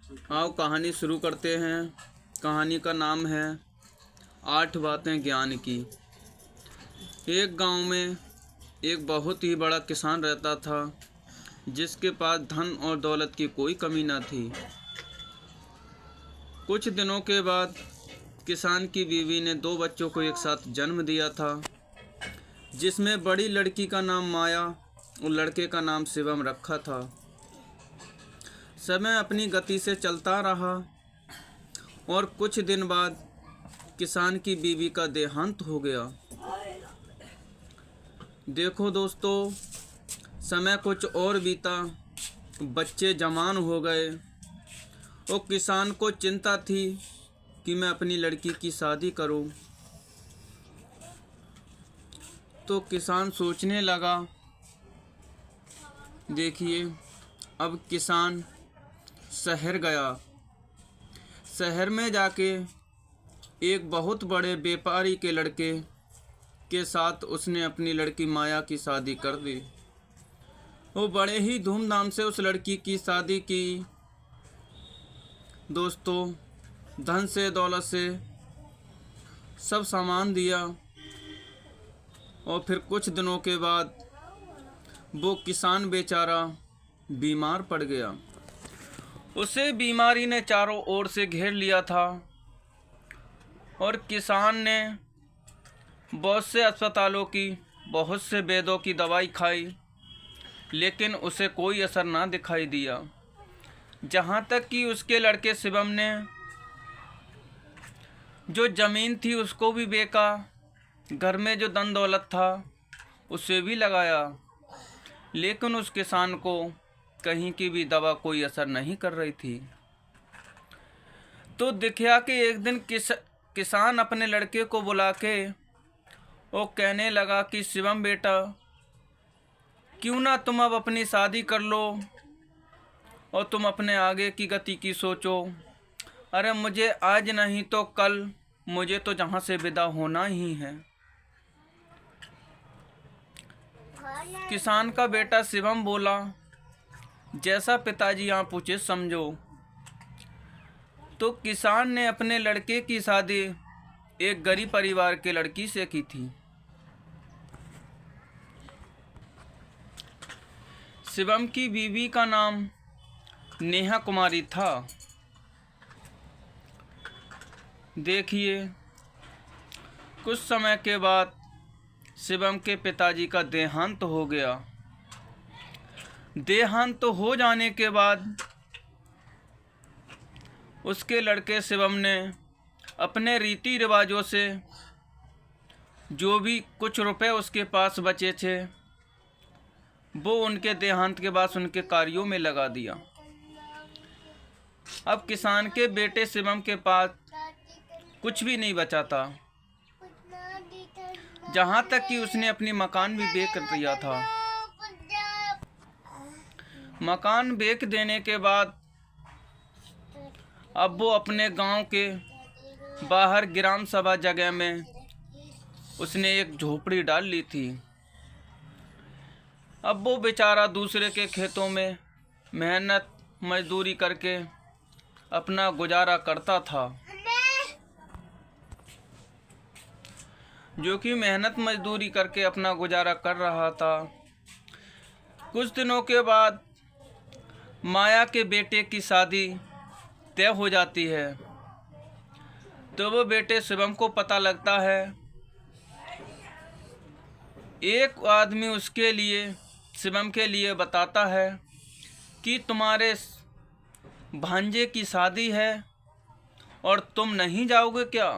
आओ कहानी शुरू करते हैं। कहानी का नाम है 8 बातें ज्ञान की। एक गांव में एक बहुत ही बड़ा किसान रहता था, जिसके पास धन और दौलत की कोई कमी न थी। कुछ दिनों के बाद किसान की बीवी ने 2 बच्चों को एक साथ जन्म दिया था, जिसमें बड़ी लड़की का नाम माया और लड़के का नाम शिवम रखा था। समय अपनी गति से चलता रहा और कुछ दिन बाद किसान की बीवी का देहांत हो गया। देखो दोस्तों, समय कुछ और बीता, बच्चे जवान हो गए और किसान को चिंता थी कि मैं अपनी लड़की की शादी करूं। तो किसान सोचने लगा। देखिए, अब किसान शहर गया। शहर में जाके एक बहुत बड़े व्यापारी के लड़के के साथ उसने अपनी लड़की माया की शादी कर दी। वो बड़े ही धूमधाम से उस लड़की की शादी की। दोस्तों, धन से दौलत से सब सामान दिया और फिर कुछ दिनों के बाद वो किसान बेचारा बीमार पड़ गया। उसे बीमारी ने चारों ओर से घेर लिया था और किसान ने बहुत से अस्पतालों की, बहुत से वैद्यों की दवाई खाई, लेकिन उसे कोई असर ना दिखाई दिया। जहाँ तक कि उसके लड़के शिवम ने जो ज़मीन थी उसको भी बेचा, घर में जो धन दौलत था उसे भी लगाया, लेकिन उस किसान को कहीं की भी दवा कोई असर नहीं कर रही थी। तो दिखा कि एक दिन किसान अपने लड़के को बुला के वो कहने लगा कि शिवम बेटा, क्यों ना तुम अब अपनी शादी कर लो और तुम अपने आगे की गति की सोचो। अरे मुझे आज नहीं तो कल, मुझे तो जहाँ से विदा होना ही है। किसान का बेटा शिवम बोला, जैसा पिताजी आप उचित समझो। तो किसान ने अपने लड़के की शादी एक गरीब परिवार के लड़की से की थी। शिवम की बीवी का नाम नेहा कुमारी था। देखिए, कुछ समय के बाद शिवम के पिताजी का देहांत हो गया। देहांत हो जाने के बाद उसके लड़के शिवम ने अपने रीति रिवाजों से जो भी कुछ रुपए उसके पास बचे थे वो उनके देहांत के बाद उनके कार्यों में लगा दिया। अब किसान के बेटे शिवम के पास कुछ भी नहीं बचा था, जहाँ तक कि उसने अपनी मकान भी बेच दिया था। मकान बेच देने के बाद अब वो अपने गांव के बाहर ग्राम सभा जगह में उसने एक झोपड़ी डाल ली थी। अब वो बेचारा दूसरे के खेतों में मेहनत मजदूरी करके अपना गुजारा करता था। जो कि मेहनत मजदूरी करके अपना गुजारा कर रहा था। कुछ दिनों के बाद माया के बेटे की शादी तय हो जाती है। तो वो बेटे शिवम को पता लगता है। एक आदमी उसके लिए, शिवम के लिए बताता है कि तुम्हारे भांजे की शादी है और तुम नहीं जाओगे क्या।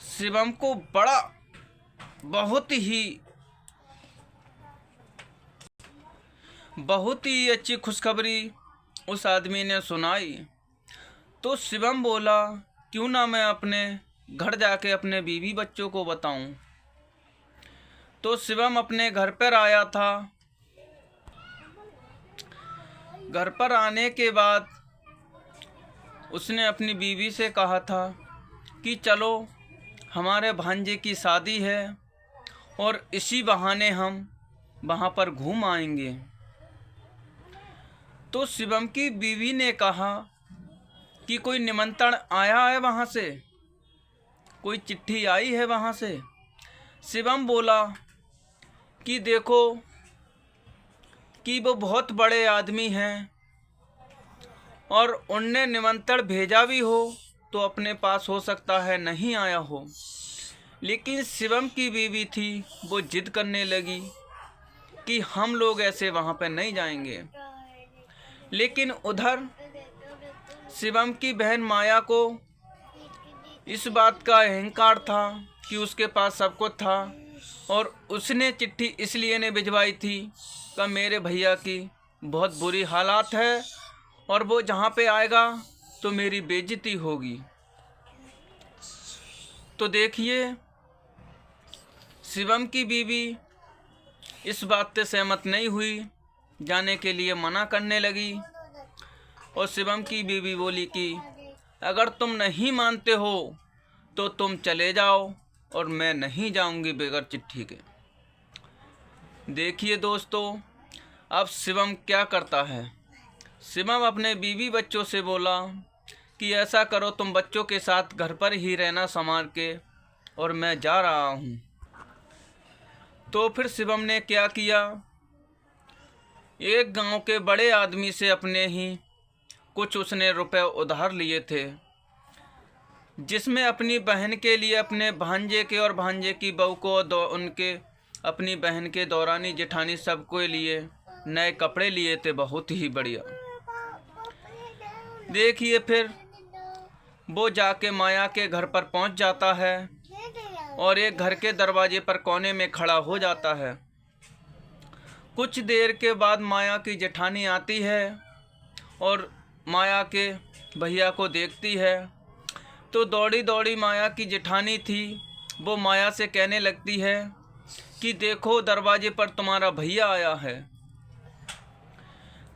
शिवम को बहुत ही अच्छी खुशखबरी उस आदमी ने सुनाई। तो शिवम बोला, क्यों ना मैं अपने घर जाके अपने बीवी बच्चों को बताऊं। तो शिवम अपने घर पर आया था। घर पर आने के बाद उसने अपनी बीवी से कहा था कि चलो हमारे भांजे की शादी है और इसी बहाने हम वहाँ पर घूम आएंगे। तो शिवम की बीवी ने कहा कि कोई निमंत्रण आया है वहाँ से, कोई चिट्ठी आई है वहाँ से। शिवम बोला कि देखो कि वो बहुत बड़े आदमी हैं और उनने निमंत्रण भेजा भी हो तो अपने पास हो सकता है नहीं आया हो। लेकिन शिवम की बीवी थी, वो जिद करने लगी कि हम लोग ऐसे वहाँ पे नहीं जाएंगे। लेकिन उधर शिवम की बहन माया को इस बात का अहंकार था कि उसके पास सब कुछ था और उसने चिट्ठी इसलिए ने भिजवाई थी कि मेरे भैया की बहुत बुरी हालात है और वो जहाँ पे आएगा तो मेरी बेइज्जती होगी। तो देखिए, शिवम की बीवी इस बात से सहमत नहीं हुई, जाने के लिए मना करने लगी। और शिवम की बीवी बोली कि अगर तुम नहीं मानते हो तो तुम चले जाओ और मैं नहीं जाऊंगी बगैर चिट्ठी के। देखिए दोस्तों, अब शिवम क्या करता है। शिवम अपने बीवी बच्चों से बोला कि ऐसा करो, तुम बच्चों के साथ घर पर ही रहना संभाल के, और मैं जा रहा हूँ। तो फिर शिवम ने क्या किया, एक गांव के बड़े आदमी से अपने ही कुछ उसने रुपए उधार लिए थे, जिसमें अपनी बहन के लिए, अपने भांजे के और भांजे की बहू को, उनके अपनी बहन के दौरानी जेठानी सबको लिए नए कपड़े लिए थे, बहुत ही बढ़िया। देखिए, फिर वो जाके माया के घर पर पहुंच जाता है और एक घर के दरवाजे पर कोने में खड़ा हो जाता है। कुछ देर के बाद माया की जेठानी आती है और माया के भैया को देखती है तो दौड़ी दौड़ी माया की जेठानी थी, वो माया से कहने लगती है कि देखो दरवाजे पर तुम्हारा भैया आया है।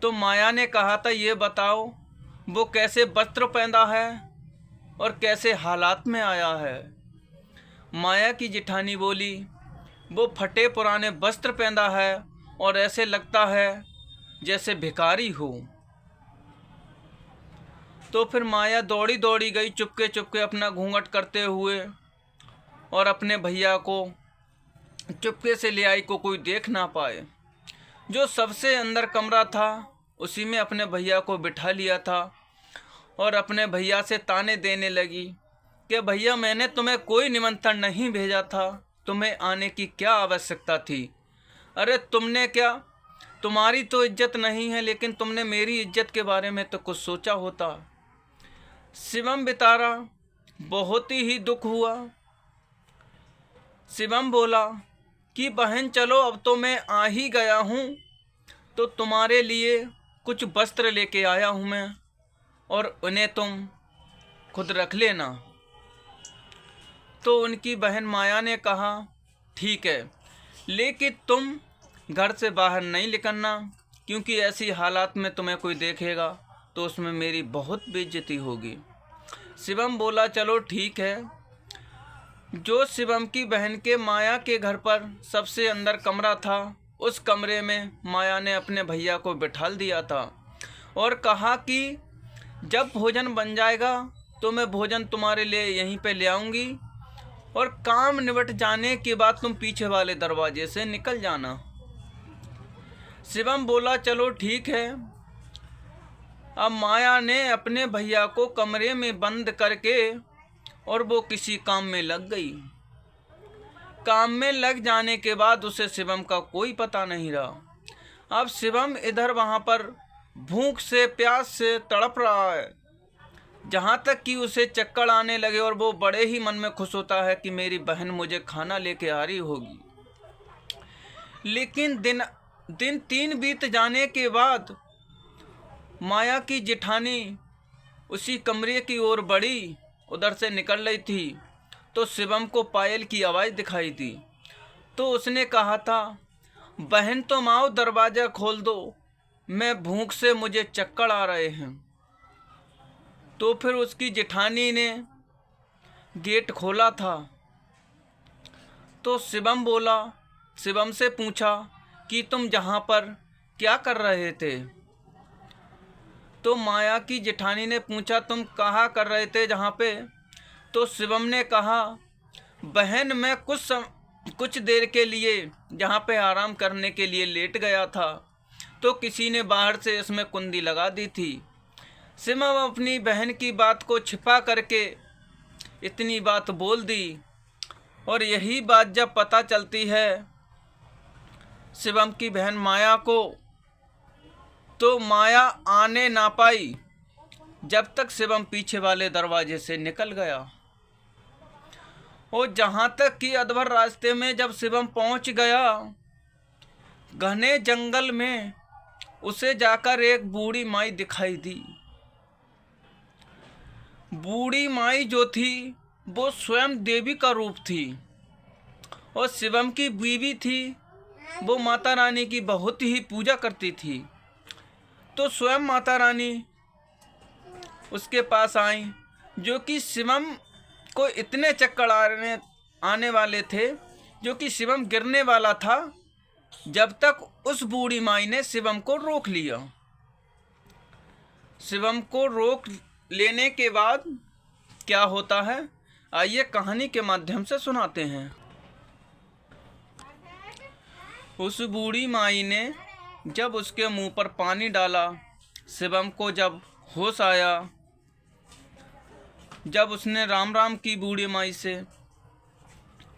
तो माया ने कहा था, ये बताओ वो कैसे वस्त्र पहना है और कैसे हालात में आया है। माया की जेठानी बोली, वो फटे पुराने वस्त्र पहना है और ऐसे लगता है जैसे भिखारी हो। तो फिर माया दौड़ी दौड़ी गई चुपके चुपके, अपना घूंघट करते हुए, और अपने भैया को चुपके से ले आई को कोई देख ना पाए। जो सबसे अंदर कमरा था उसी में अपने भैया को बिठा लिया था और अपने भैया से ताने देने लगी कि भैया मैंने तुम्हें कोई निमंत्रण नहीं भेजा था, तुम्हें आने की क्या आवश्यकता थी। अरे तुमने क्या, तुम्हारी तो इज्जत नहीं है, लेकिन तुमने मेरी इज्जत के बारे में तो कुछ सोचा होता। शिवम बेचारा बहुत ही दुख हुआ। शिवम बोला कि बहन चलो, अब तो मैं आ ही गया हूँ तो तुम्हारे लिए कुछ वस्त्र लेके आया हूँ मैं, और उन्हें तुम खुद रख लेना। तो उनकी बहन माया ने कहा ठीक है, लेकिन तुम घर से बाहर नहीं निकलना, क्योंकि ऐसी हालात में तुम्हें कोई देखेगा तो उसमें मेरी बहुत बेइज्जती होगी। शिवम बोला चलो ठीक है। जो शिवम की बहन के माया के घर पर सबसे अंदर कमरा था, उस कमरे में माया ने अपने भैया को बिठा दिया था और कहा कि जब भोजन बन जाएगा तो मैं भोजन तुम्हारे लिए यहीं पे ले आऊँगी और काम निबट जाने के बाद तुम पीछे वाले दरवाजे से निकल जाना। शिवम बोला चलो ठीक है। अब माया ने अपने भैया को कमरे में बंद करके और वो किसी काम में लग गई। काम में लग जाने के बाद उसे शिवम का कोई पता नहीं रहा। अब शिवम इधर वहाँ पर भूख से प्यास से तड़प रहा है, जहाँ तक कि उसे चक्कर आने लगे और वो बड़े ही मन में खुश होता है कि मेरी बहन मुझे खाना लेके आ रही होगी। लेकिन दिन 3 बीत जाने के बाद माया की जेठानी उसी कमरे की ओर बढ़ी, उधर से निकल रही थी तो शिवम को पायल की आवाज़ दिखाई दी। तो उसने कहा था बहन तुम आओ, दरवाज़ा खोल दो, मैं भूख से मुझे चक्कर आ रहे हैं। तो फिर उसकी जेठानी ने गेट खोला था। तो शिवम से पूछा कि तुम जहाँ पर क्या कर रहे थे। तो माया की जेठानी ने पूछा, तुम कहाँ कर रहे थे जहाँ पे? तो शिवम ने कहा, बहन मैं कुछ देर के लिए जहाँ पे आराम करने के लिए लेट गया था, तो किसी ने बाहर से इसमें कुंडी लगा दी थी। शिवम अपनी बहन की बात को छिपा करके इतनी बात बोल दी, और यही बात जब पता चलती है शिवम की बहन माया को, तो माया आने ना पाई जब तक शिवम पीछे वाले दरवाजे से निकल गया। और जहाँ तक कि अधभर रास्ते में जब शिवम पहुँच गया, घने जंगल में उसे जाकर एक बूढ़ी माई दिखाई दी। बूढ़ी माई जो थी वो स्वयं देवी का रूप थी, और शिवम की बीवी थी वो माता रानी की बहुत ही पूजा करती थी। तो स्वयं माता रानी उसके पास आई, जो कि शिवम को इतने चक्कर आने वाले थे, जो कि शिवम गिरने वाला था, जब तक उस बूढ़ी माई ने शिवम को रोक लिया। शिवम को रोक लेने के बाद क्या होता है, आइए कहानी के माध्यम से सुनाते हैं। उस बूढ़ी माई ने जब उसके मुंह पर पानी डाला, शिवम को जब होश आया, जब उसने राम राम की बूढ़ी माई से,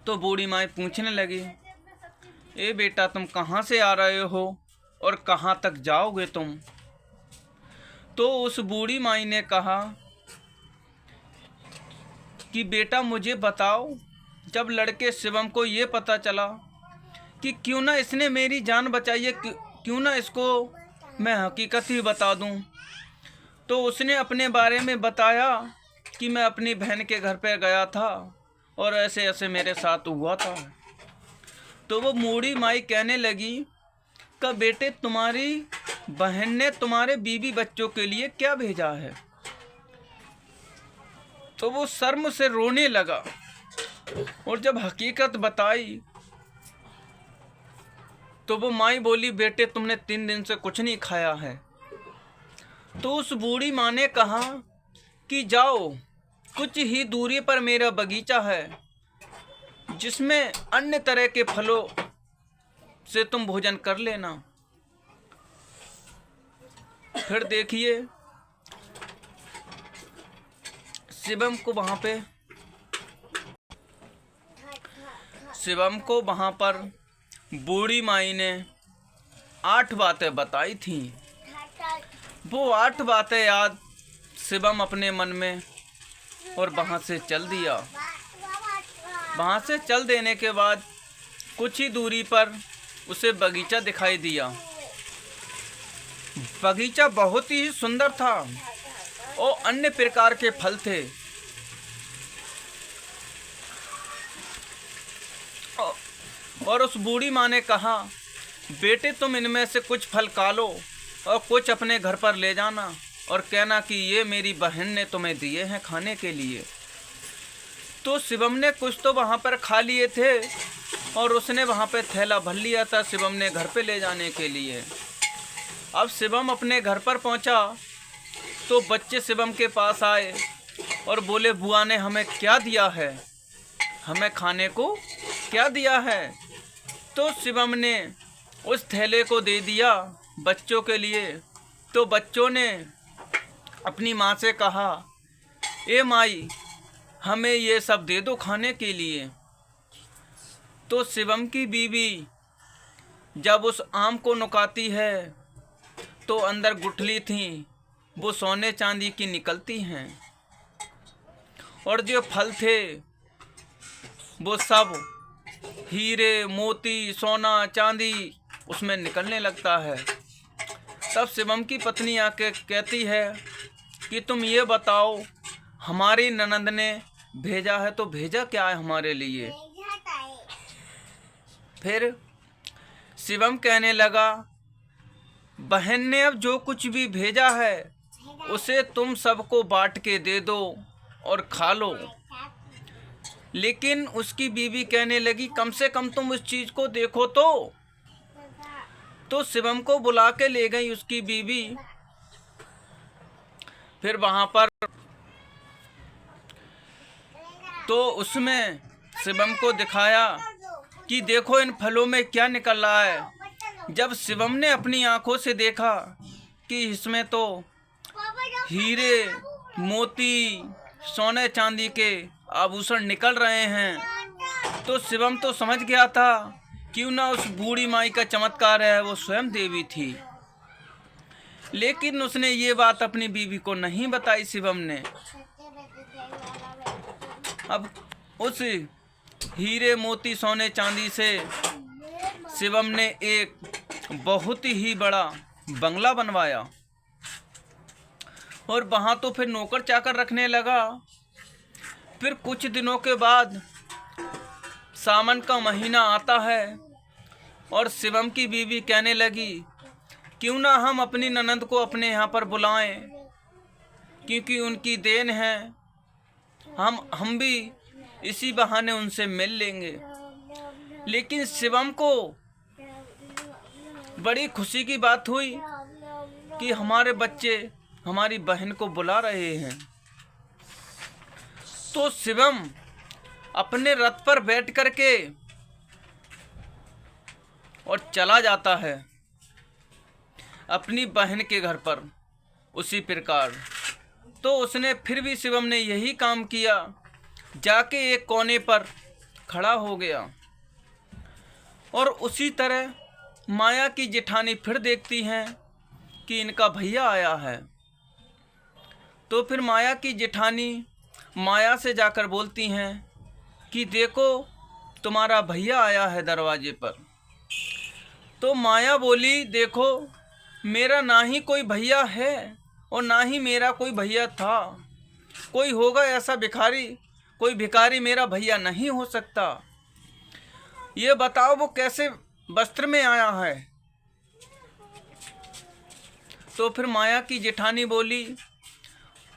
तो बूढ़ी माई पूछने लगी, ए बेटा तुम कहाँ से आ रहे हो और कहाँ तक जाओगे तुम? तो उस बूढ़ी माई ने कहा कि बेटा मुझे बताओ, जब लड़के शिवम को ये पता चला कि क्यों ना इसने मेरी जान बचाई है, क्यों ना इसको मैं हकीकत ही बता दूं, तो उसने अपने बारे में बताया कि मैं अपनी बहन के घर पर गया था और ऐसे ऐसे मेरे साथ हुआ था। तो वो बूढ़ी माई कहने लगी कि बेटे तुम्हारी बहन ने तुम्हारे बीवी बच्चों के लिए क्या भेजा है? तो वो शर्म से रोने लगा, और जब हकीकत बताई तो वो माई बोली, बेटे तुमने 3 दिन से कुछ नहीं खाया है। तो उस बूढ़ी माँ ने कहा कि जाओ, कुछ ही दूरी पर मेरा बगीचा है जिसमें अन्य तरह के फलों से तुम भोजन कर लेना। फिर देखिए शिवम को वहाँ पर बूढ़ी माई ने 8 बातें बताई थी। वो 8 बातें याद शिवम अपने मन में, और वहाँ से चल दिया। वहाँ से चल देने के बाद कुछ ही दूरी पर उसे बगीचा दिखाई दिया। बगीचा बहुत ही सुंदर था और अन्य प्रकार के फल थे। और उस बूढ़ी माँ ने कहा, बेटे तुम इनमें से कुछ फल खा लो और कुछ अपने घर पर ले जाना और कहना कि ये मेरी बहन ने तुम्हें दिए हैं खाने के लिए। तो शिवम ने कुछ तो वहाँ पर खा लिए थे और उसने वहाँ पे थैला भर लिया था शिवम ने घर पे ले जाने के लिए। अब शिवम अपने घर पर पहुँचा तो बच्चे शिवम के पास आए और बोले, बुआ ने हमें क्या दिया है, हमें खाने को क्या दिया है? तो शिवम ने उस थैले को दे दिया बच्चों के लिए। तो बच्चों ने अपनी माँ से कहा, ए माई हमें ये सब दे दो खाने के लिए। तो शिवम की बीवी जब उस आम को नुकाती है तो अंदर गुठली थी वो सोने चांदी की निकलती हैं, और जो फल थे वो सब हीरे मोती सोना चांदी उसमें निकलने लगता है। तब शिवम की पत्नी आके कहती है कि तुम ये बताओ, हमारी ननद ने भेजा है तो भेजा क्या है हमारे लिए? फिर शिवम कहने लगा, बहन ने अब जो कुछ भी भेजा है उसे तुम सबको बांट के दे दो और खा लो। लेकिन उसकी बीवी कहने लगी, कम से कम तुम उस चीज़ को देखो तो शिवम को बुला के ले गई उसकी बीवी फिर वहाँ पर तो उसमें शिवम को दिखाया कि देखो इन फलों में क्या निकल रहा है। जब शिवम ने अपनी आंखों से देखा कि इसमें तो हीरे मोती सोने चांदी के आभूषण निकल रहे हैं, तो शिवम तो समझ गया था क्यों ना उस बूढ़ी माई का चमत्कार है, वो स्वयं देवी थी। लेकिन उसने ये बात अपनी बीवी को नहीं बताई शिवम ने। अब उस हीरे मोती सोने चांदी से शिवम ने एक बहुत ही बड़ा बंगला बनवाया और वहाँ तो फिर नौकर चाकर रखने लगा। फिर कुछ दिनों के बाद सावन का महीना आता है और शिवम की बीवी कहने लगी क्यों ना हम अपनी ननद को अपने यहाँ पर बुलाएं, क्योंकि उनकी देन है, हम भी इसी बहाने उनसे मिल लेंगे। लेकिन शिवम को बड़ी खुशी की बात हुई कि हमारे बच्चे हमारी बहन को बुला रहे हैं। तो शिवम अपने रथ पर बैठ करके और चला जाता है अपनी बहन के घर पर। उसी प्रकार तो उसने फिर भी शिवम ने यही काम किया, जाके एक कोने पर खड़ा हो गया। और उसी तरह माया की जेठानी फिर देखती हैं कि इनका भैया आया है। तो फिर माया की जेठानी माया से जाकर बोलती हैं कि देखो तुम्हारा भैया आया है दरवाजे पर। तो माया बोली देखो मेरा ना ही कोई भैया है और ना ही मेरा कोई भैया था। कोई होगा ऐसा भिखारी, कोई भिखारी मेरा भैया नहीं हो सकता। ये बताओ वो कैसे वस्त्र में आया है। तो फिर माया की जेठानी बोली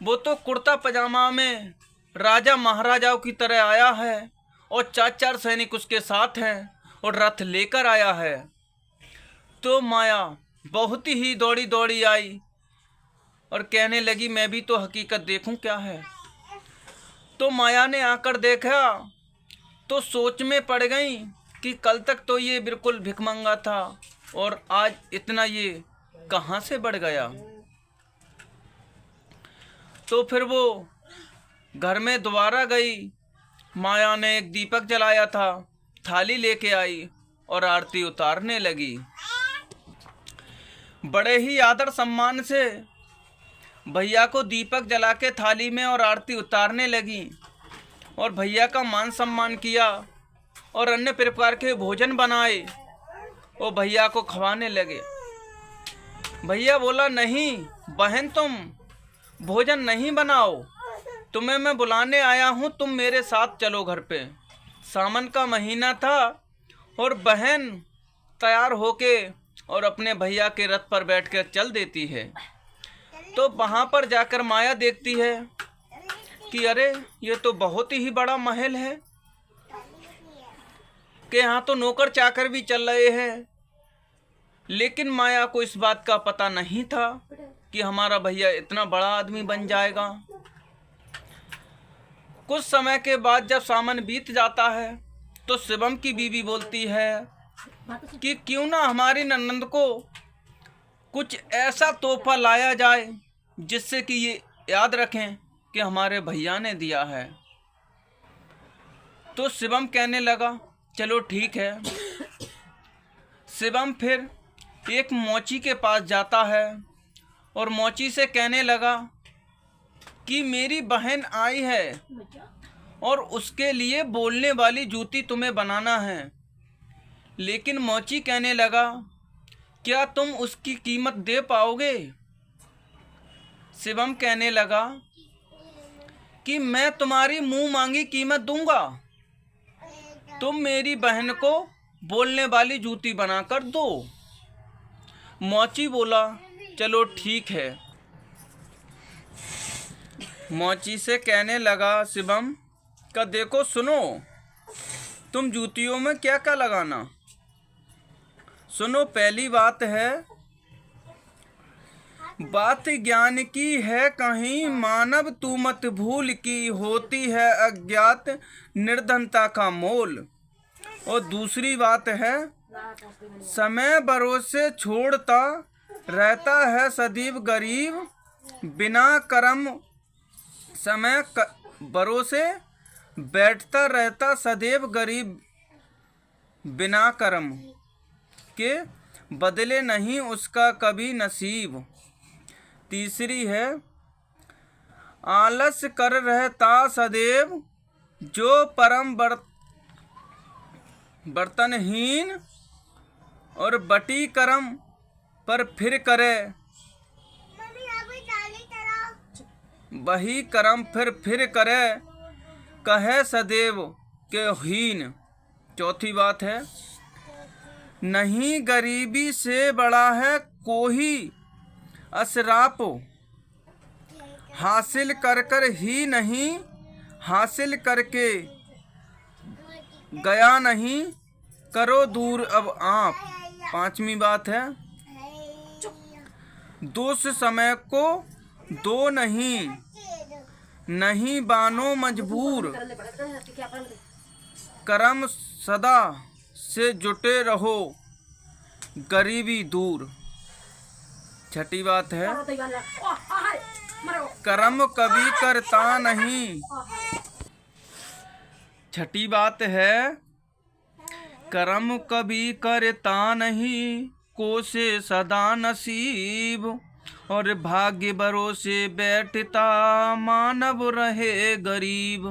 वो तो कुर्ता पजामा में राजा महाराजाओं की तरह आया है और 4 सैनिक उसके साथ हैं और रथ लेकर आया है। तो माया बहुत ही दौड़ी दौड़ी आई और कहने लगी मैं भी तो हकीकत देखूं क्या है। तो माया ने आकर देखा तो सोच में पड़ गई कि कल तक तो ये बिल्कुल भिखमंगा था और आज इतना ये कहाँ से बढ़ गया। तो फिर वो घर में दोबारा गई। माया ने एक दीपक जलाया था, थाली लेके आई और आरती उतारने लगी। बड़े ही आदर सम्मान से भैया को दीपक जला के थाली में और आरती उतारने लगी और भैया का मान सम्मान किया और अन्य प्रकार के भोजन बनाए और भैया को खवाने लगे। भैया बोला नहीं बहन तुम भोजन नहीं बनाओ, तुम्हें मैं बुलाने आया हूँ, तुम मेरे साथ चलो घर पे। सावन का महीना था और बहन तैयार होके और अपने भैया के रथ पर बैठकर चल देती है। तो वहाँ पर जाकर माया देखती है कि अरे ये तो बहुत ही बड़ा महल है, कि यहाँ तो नौकर चाकर भी चल रहे हैं। लेकिन माया को इस बात का पता नहीं था कि हमारा भैया इतना बड़ा आदमी बन जाएगा। कुछ समय के बाद जब सावन बीत जाता है तो शिवम की बीवी बोलती है कि क्यों ना हमारी ननद को कुछ ऐसा तोहफा लाया जाए जिससे कि ये याद रखें कि हमारे भैया ने दिया है। तो शिवम कहने लगा चलो ठीक है। शिवम फिर एक मोची के पास जाता है और मोची से कहने लगा कि मेरी बहन आई है और उसके लिए बोलने वाली जूती तुम्हें बनाना है। लेकिन मोची कहने लगा क्या तुम उसकी कीमत दे पाओगे। शिवम कहने लगा कि मैं तुम्हारी मुंह मांगी कीमत दूंगा, तुम मेरी बहन को बोलने वाली जूती बनाकर दो। मोची बोला चलो ठीक है। मोची से कहने लगा शिवम का देखो सुनो, तुम जूतियों में क्या क्या लगाना। सुनो पहली बात है बात ज्ञान की है कहीं, मानव तू मत भूल की होती है अज्ञात निर्धनता का मोल। और दूसरी बात है, समय भरोसे छोड़ता रहता है सदैव गरीब, बिना कर्म समय भरोसे बैठता रहता सदैव गरीब, बिना कर्म के बदले नहीं उसका कभी नसीब। तीसरी है, आलस कर रहता सदैव जो परम बर्तनहीन, और बटी कर्म पर फिर करे वही कर्म फिर करे, कहे सदैव के हीन। चौथी बात है, नहीं गरीबी से बड़ा है कोई असराप, हासिल कर ही नहीं हासिल करके गया नहीं, करो दूर अब आप। पांचवी बात है, दोष समय को दो नहीं बानो मजबूर, कर्म सदा से जुटे रहो गरीबी दूर। छठी बात है, कर्म कभी करता नहीं। छठी बात है, कर्म कभी करता नहीं, कोसे सदा नसीब, और भाग्य भरोसे बैठता मानव रहे गरीब।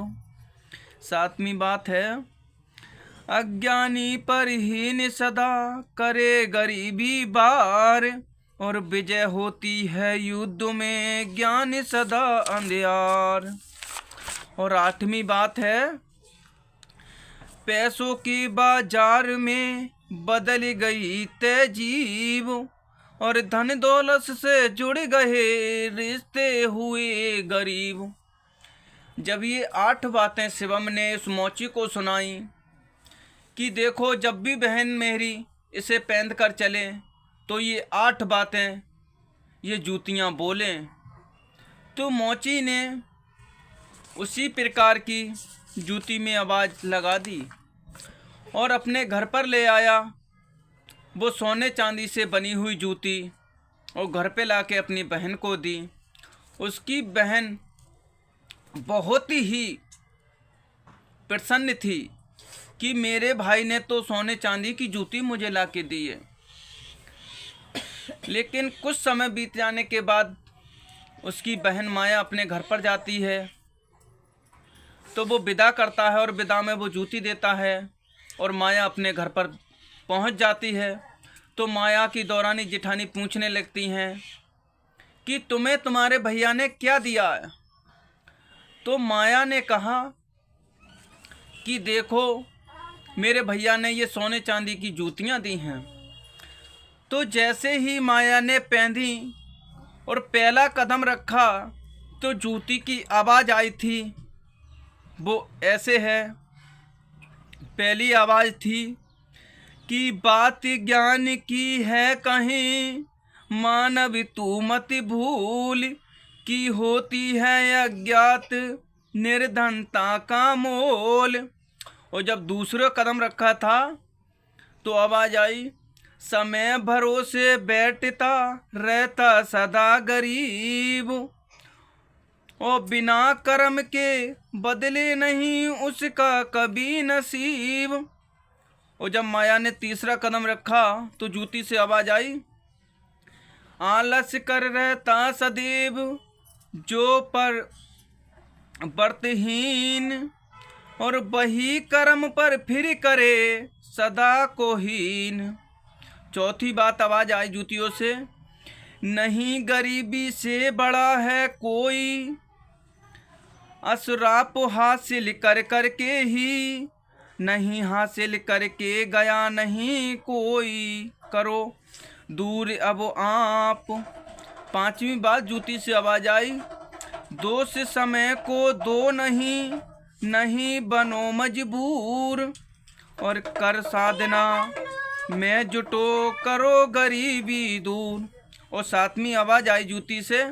सातवीं बात है, अज्ञानी पर हीन सदा करे गरीबी बार, और विजय होती है युद्ध में ज्ञान सदा अंधियार। और आठवीं बात है, पैसों की बाजार में बदल गई तहजीब, और धन दौलत से जुड़ गए रिश्ते हुए गरीब। जब ये 8 बातें शिवम ने उस मोची को सुनाई कि देखो जब भी बहन मेरी इसे पहन कर चले तो ये 8 बातें ये जूतियाँ बोलें, तो मोची ने उसी प्रकार की जूती में आवाज़ लगा दी और अपने घर पर ले आया वो सोने चांदी से बनी हुई जूती, और घर पे लाके अपनी बहन को दी। उसकी बहन बहुत ही प्रसन्न थी कि मेरे भाई ने तो सोने चांदी की जूती मुझे लाके दी है। लेकिन कुछ समय बीत जाने के बाद उसकी बहन माया अपने घर पर जाती है, तो वो विदा करता है और विदा में वो जूती देता है, और माया अपने घर पर पहुंच जाती है। तो माया की दौरानी जिठानी पूछने लगती हैं कि तुम्हें तुम्हारे भैया ने क्या दिया है। तो माया ने कहा कि देखो मेरे भैया ने ये सोने चांदी की जूतियां दी हैं। तो जैसे ही माया ने पहनी और पहला कदम रखा तो जूती की आवाज़ आई थी, वो ऐसे है। पहली आवाज़ थी कि बात ज्ञान की है कहीं, मानव तू मत भूल, की होती है अज्ञात निर्धनता का मोल। और जब दूसरा कदम रखा था तो आवाज़ आई, समय भरोसे बैठता रहता सदा गरीब, और बिना कर्म के बदले नहीं उसका कभी नसीब। और जब माया ने तीसरा कदम रखा तो जूती से आवाज़ आई, आलस कर रहता सदैव जो पर व्रतहीन, और वही कर्म पर फिर करे सदा को हीन। चौथी बात आवाज़ आई जूतियों से, नहीं गरीबी से बड़ा है कोई, असुराप हासिल कर के ही, नहीं हासिल करके गया नहीं कोई, करो दूर अब आप। पांचवी बात जूती से आवाज़ आई, दोष समय को दो नहीं बनो मजबूर, और कर साधना में जुटो करो गरीबी दूर। और सातवीं आवाज आई जूती से,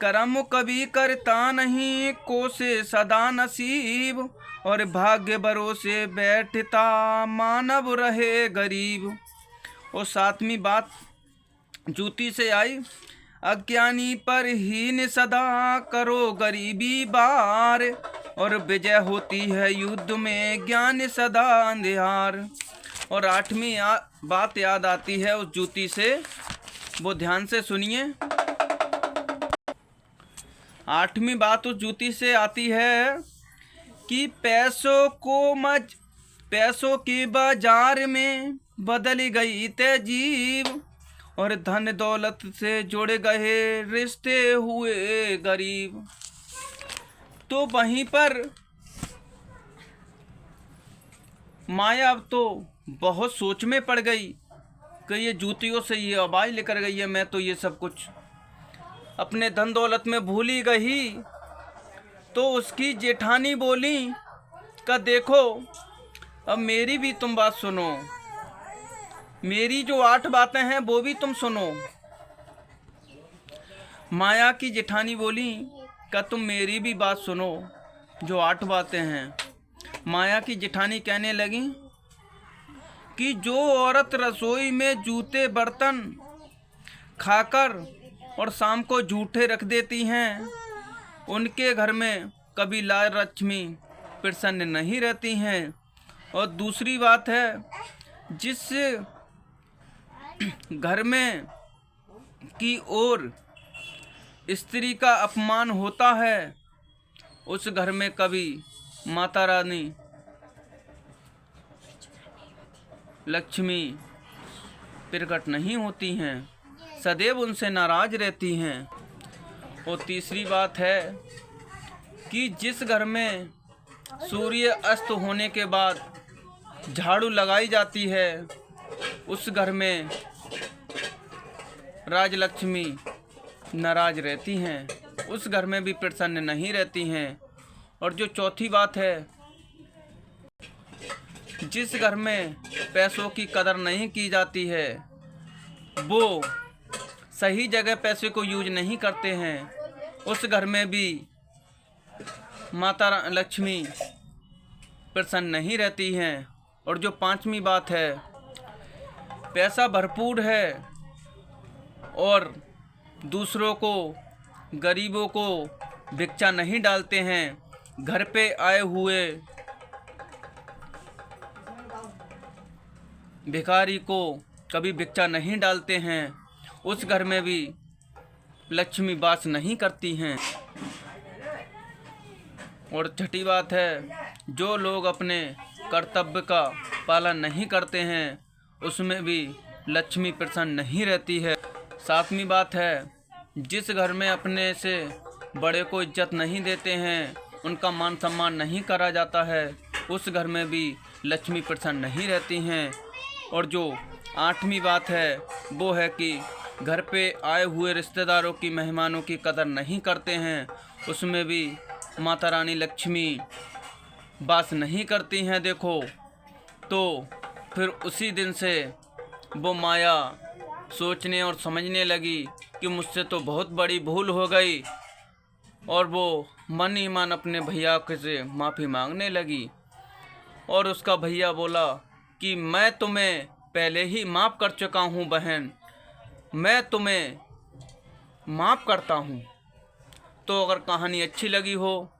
कर्म कभी करता नहीं कोसे सदा नसीब, और भाग्य भरोसे बैठता मानव रहे गरीब। और सातवीं बात जूती से आई, अज्ञानी पर हीन सदा करो गरीबी बार, और विजय होती है युद्ध में ज्ञान सदा अंधियार। और आठवीं बात याद आती है उस जूती से, वो ध्यान से सुनिए। आठवीं बात उस जूती से आती है कि पैसों की बाजार में बदल गई तहजीब, और धन दौलत से जुड़ गए रिश्ते हुए गरीब। तो वहीं पर माया अब तो बहुत सोच में पड़ गई कि ये जूतियों से ये आवाज़ लेकर गई है, मैं तो ये सब कुछ अपने धन दौलत में भूल ही गई। तो उसकी जेठानी बोली कि देखो अब मेरी भी तुम बात सुनो, मेरी जो 8 बातें हैं वो भी तुम सुनो। माया की जेठानी बोली कि तुम मेरी भी बात सुनो, जो 8 बातें हैं। माया की जेठानी कहने लगी कि जो औरत रसोई में जूते बर्तन खाकर और शाम को जूठे रख देती हैं, उनके घर में कभी लाल लक्ष्मी प्रसन्न नहीं रहती हैं। और दूसरी बात है, जिस घर में की ओर स्त्री का अपमान होता है, उस घर में कभी माता रानी लक्ष्मी प्रकट नहीं होती हैं, सदैव उनसे नाराज रहती हैं। और तीसरी बात है कि जिस घर में सूर्य अस्त होने के बाद झाड़ू लगाई जाती है, उस घर में राजलक्ष्मी नाराज रहती हैं, उस घर में भी प्रसन्न नहीं रहती हैं। और जो चौथी बात है, जिस घर में पैसों की कदर नहीं की जाती है, वो सही जगह पैसे को यूज नहीं करते हैं, उस घर में भी माता लक्ष्मी प्रसन्न नहीं रहती हैं। और जो पांचवी बात है, पैसा भरपूर है और दूसरों को, गरीबों को भिक्षा नहीं डालते हैं, घर पे आए हुए भिखारी को कभी भिक्षा नहीं डालते हैं, उस घर में भी लक्ष्मी वास नहीं करती हैं। और छठी बात है, जो लोग अपने कर्तव्य का पालन नहीं करते हैं, उसमें भी लक्ष्मी प्रसन्न नहीं रहती है। सातवीं बात है, जिस घर में अपने से बड़े को इज्जत नहीं देते हैं, उनका मान सम्मान नहीं करा जाता है, उस घर में भी लक्ष्मी प्रसन्न नहीं रहती हैं। और जो आठवीं बात है, वो है कि घर पे आए हुए रिश्तेदारों की, मेहमानों की कदर नहीं करते हैं, उसमें भी माता रानी लक्ष्मी वास नहीं करती हैं। देखो, तो फिर उसी दिन से वो माया सोचने और समझने लगी कि मुझसे तो बहुत बड़ी भूल हो गई, और वो मन ही मन अपने भैया से माफ़ी मांगने लगी। और उसका भैया बोला कि मैं तुम्हें पहले ही माफ़ कर चुका हूँ बहन, मैं तुम्हें माफ़ करता हूँ। तो अगर कहानी अच्छी लगी हो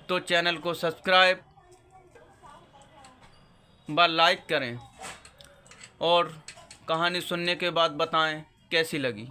तो चैनल को सब्सक्राइब व लाइक करें, और कहानी सुनने के बाद बताएं कैसी लगी।